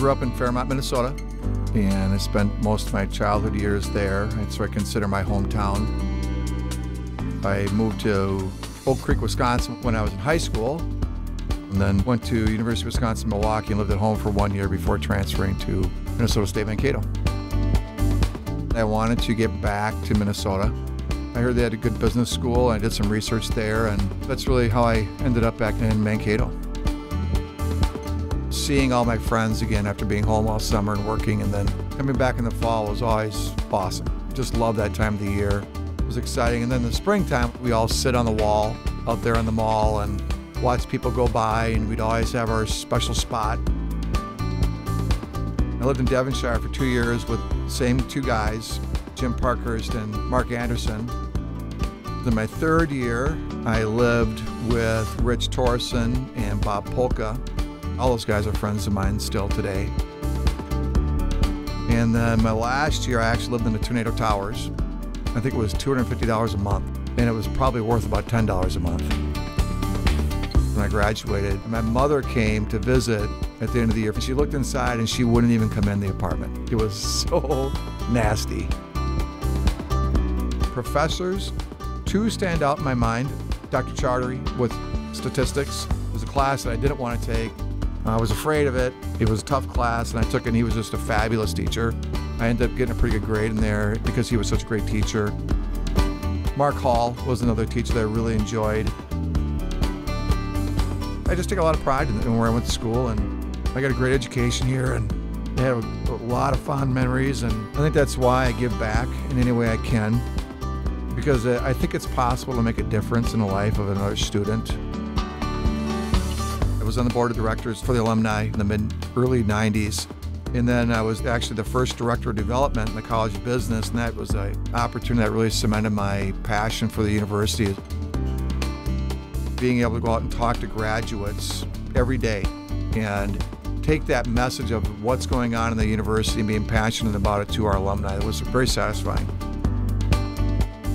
grew up in Fairmont, Minnesota, and I spent most of my childhood years there. That's what I consider my hometown. I moved to Oak Creek, Wisconsin when I was in high school, and then went to University of Wisconsin-Milwaukee and lived at home for 1 year before transferring to Minnesota State Mankato. I wanted to get back to Minnesota. I heard they had a good business school, and I did some research there, and that's really how I ended up back in Mankato. Seeing all my friends again after being home all summer and working, and then coming back in the fall was always awesome. Just loved that time of the year. It was exciting. And then in the springtime, we all sit on the wall out there on the mall and watch people go by, and we'd always have our special spot. I lived in Devonshire for 2 years with the same two guys, Jim Parkhurst and Mark Anderson. In my third year, I lived with Rich Torsen and Bob Polka. All those guys are friends of mine still today. And then my last year, I actually lived in the Tornado Towers. I think it was $250 a month, and it was probably worth about $10 a month. When I graduated, my mother came to visit at the end of the year. She looked inside and she wouldn't even come in the apartment. It was so nasty. Professors, two stand out in my mind. Dr. Chartery with statistics was a class that I didn't want to take. I was afraid of it. It was a tough class, and I took it, and he was just a fabulous teacher. I ended up getting a pretty good grade in there because he was such a great teacher. Mark Hall was another teacher that I really enjoyed. I just take a lot of pride in where I went to school, and I got a great education here, and I had a lot of fond memories, and I think that's why I give back in any way I can, because I think it's possible to make a difference in the life of another student. I was on the board of directors for the Alumni in the early 90s, and then I was actually the first director of development in the College of Business, and that was an opportunity that really cemented my passion for the university. Being able to go out and talk to graduates every day and take that message of what's going on in the university and being passionate about it to our alumni, it was very satisfying.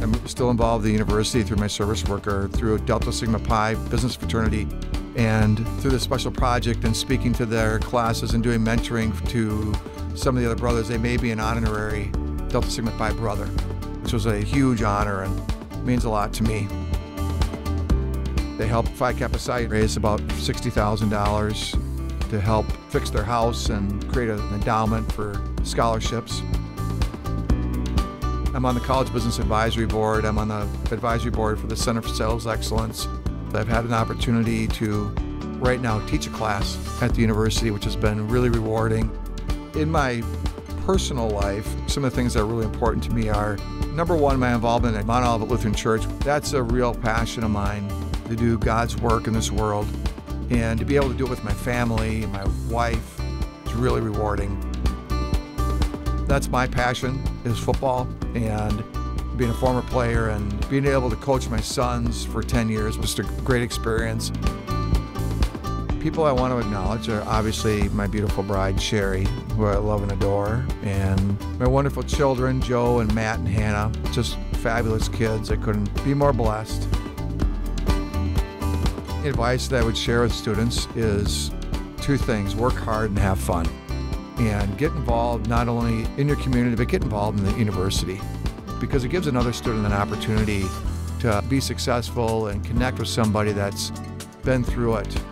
I'm still involved in the university through my service worker, through Delta Sigma Pi business fraternity, and through this special project and speaking to their classes and doing mentoring to some of the other brothers. They made me an honorary Delta Sigma Pi brother, which was a huge honor and means a lot to me. They helped Phi Kappa Psi raise about $60,000 to help fix their house and create an endowment for scholarships. I'm on the College Business Advisory Board. I'm on the advisory board for the Center for Sales Excellence. I've had an opportunity to right now teach a class at the university, which has been really rewarding. In my personal life, some of the things that are really important to me are, number one, my involvement at Mount Olivet Lutheran Church. That's a real passion of mine, to do God's work in this world, and to be able to do it with my family and my wife is really rewarding. That's my passion, is football, and being a former player and being able to coach my sons for 10 years was just a great experience. People I want to acknowledge are obviously my beautiful bride, Sherry, who I love and adore, and my wonderful children, Joe and Matt and Hannah, just fabulous kids. I couldn't be more blessed. The advice that I would share with students is two things: work hard and have fun. And get involved not only in your community, but get involved in the university, because it gives another student an opportunity to be successful and connect with somebody that's been through it.